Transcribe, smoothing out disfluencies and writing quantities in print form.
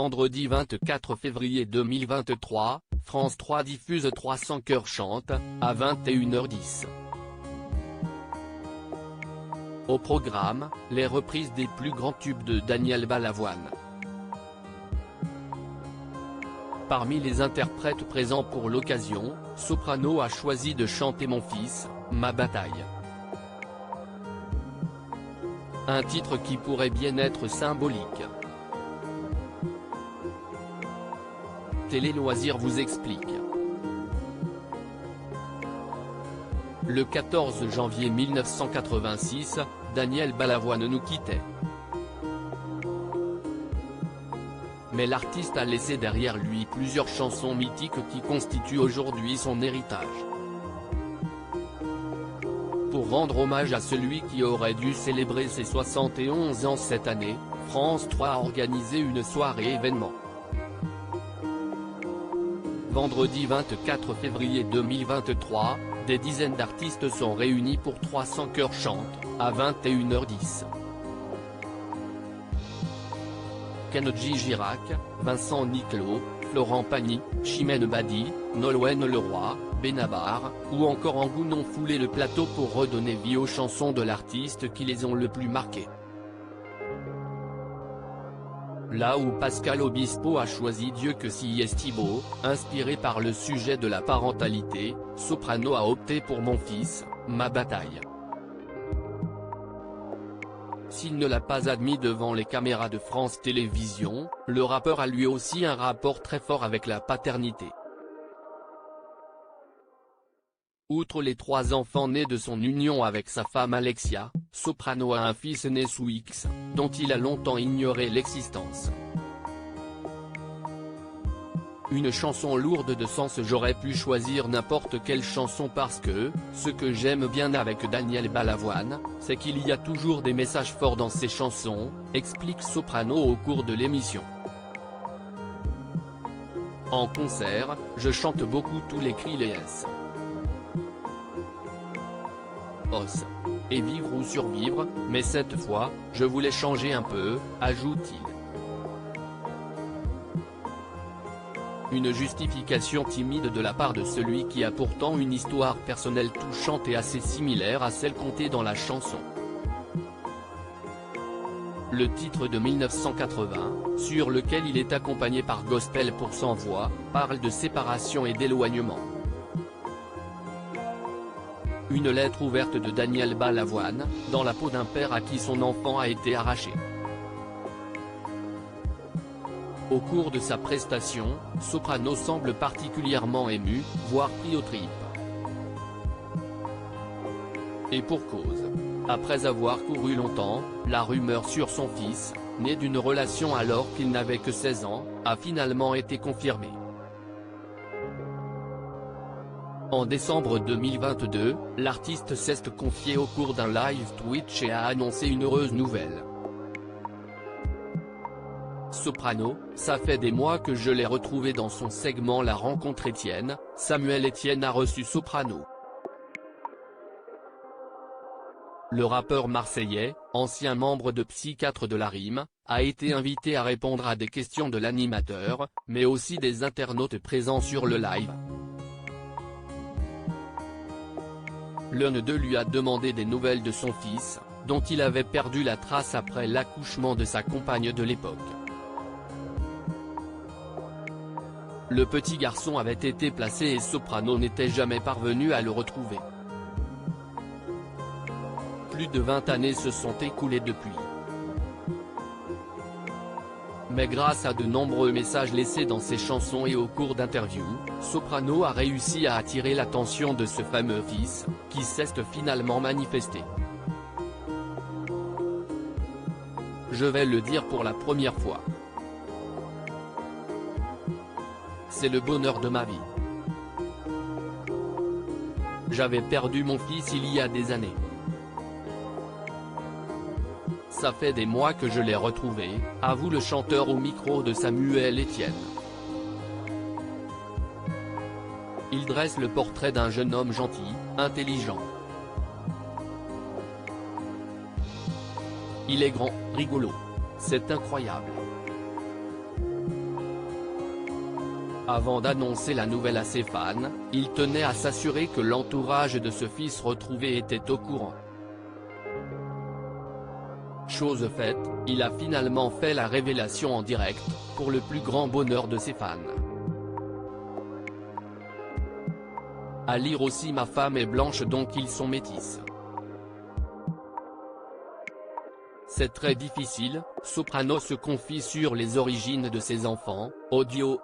Vendredi 24 février 2023, France 3 diffuse 300 cœurs chantent, à 21h10. Au programme, les reprises des plus grands tubes de Daniel Balavoine. Parmi les interprètes présents pour l'occasion, Soprano a choisi de chanter Mon fils, ma bataille. Un titre qui pourrait bien être symbolique. Télé Loisirs vous explique. Le 14 janvier 1986, Daniel Balavoine nous quittait. Mais l'artiste a laissé derrière lui plusieurs chansons mythiques qui constituent aujourd'hui son héritage. Pour rendre hommage à celui qui aurait dû célébrer ses 71 ans cette année, France 3 a organisé une soirée événement. Vendredi 24 février 2023, des dizaines d'artistes sont réunis pour 300 cœurs chantent, à 21h10. Kenji Girac, Vincent Niclot, Florent Pagny, Chimène Badi, Nolwenn Leroy, Benabar, ou encore Angoune ont foulé le plateau pour redonner vie aux chansons de l'artiste qui les ont le plus marquées. Là où Pascal Obispo a choisi Dieu que si est Thibaut, inspiré par le sujet de la parentalité, Soprano a opté pour Mon fils, ma bataille. S'il ne l'a pas admis devant les caméras de France Télévisions, le rappeur a lui aussi un rapport très fort avec la paternité. Outre les 3 enfants nés de son union avec sa femme Alexia, Soprano a un fils né sous X, dont il a longtemps ignoré l'existence. Une chanson lourde de sens. J'aurais pu choisir n'importe quelle chanson parce que, ce que j'aime bien avec Daniel Balavoine, c'est qu'il y a toujours des messages forts dans ses chansons, explique Soprano au cours de l'émission. En concert, je chante beaucoup tous les cris les S. Os. Et vivre ou survivre, mais cette fois, je voulais changer un peu, ajoute-t-il. Une justification timide de la part de celui qui a pourtant une histoire personnelle touchante et assez similaire à celle contée dans la chanson. Le titre de 1980, sur lequel il est accompagné par Gospel pour Sans Voix, parle de séparation et d'éloignement. Une lettre ouverte de Daniel Balavoine, dans la peau d'un père à qui son enfant a été arraché. Au cours de sa prestation, Soprano semble particulièrement ému, voire pris aux tripes. Et pour cause. Après avoir couru longtemps, la rumeur sur son fils, né d'une relation alors qu'il n'avait que 16 ans, a finalement été confirmée. En décembre 2022, l'artiste s'est confié au cours d'un live Twitch et a annoncé une heureuse nouvelle. Soprano, ça fait des mois que je l'ai retrouvé dans son segment La Rencontre Étienne, Samuel Etienne a reçu Soprano. Le rappeur marseillais, ancien membre de Psychiatre de la Rime, a été invité à répondre à des questions de l'animateur, mais aussi des internautes présents sur le live. L'un d'eux lui a demandé des nouvelles de son fils, dont il avait perdu la trace après l'accouchement de sa compagne de l'époque. Le petit garçon avait été placé et Soprano n'était jamais parvenu à le retrouver. Plus de 20 années se sont écoulées depuis. Mais grâce à de nombreux messages laissés dans ses chansons et au cours d'interviews, Soprano a réussi à attirer l'attention de ce fameux fils, qui s'est finalement manifesté. Je vais le dire pour la première fois. C'est le bonheur de ma vie. J'avais perdu mon fils il y a des années. Ça fait des mois que je l'ai retrouvé, avoue le chanteur au micro de Samuel Etienne. Il dresse le portrait d'un jeune homme gentil, intelligent. Il est grand, rigolo. C'est incroyable. Avant d'annoncer la nouvelle à ses fans, il tenait à s'assurer que l'entourage de ce fils retrouvé était au courant. Chose faite, il a finalement fait la révélation en direct, pour le plus grand bonheur de ses fans. À lire aussi: ma femme est blanche donc ils sont métis. C'est très difficile, Soprano se confie sur les origines de ses enfants, audio,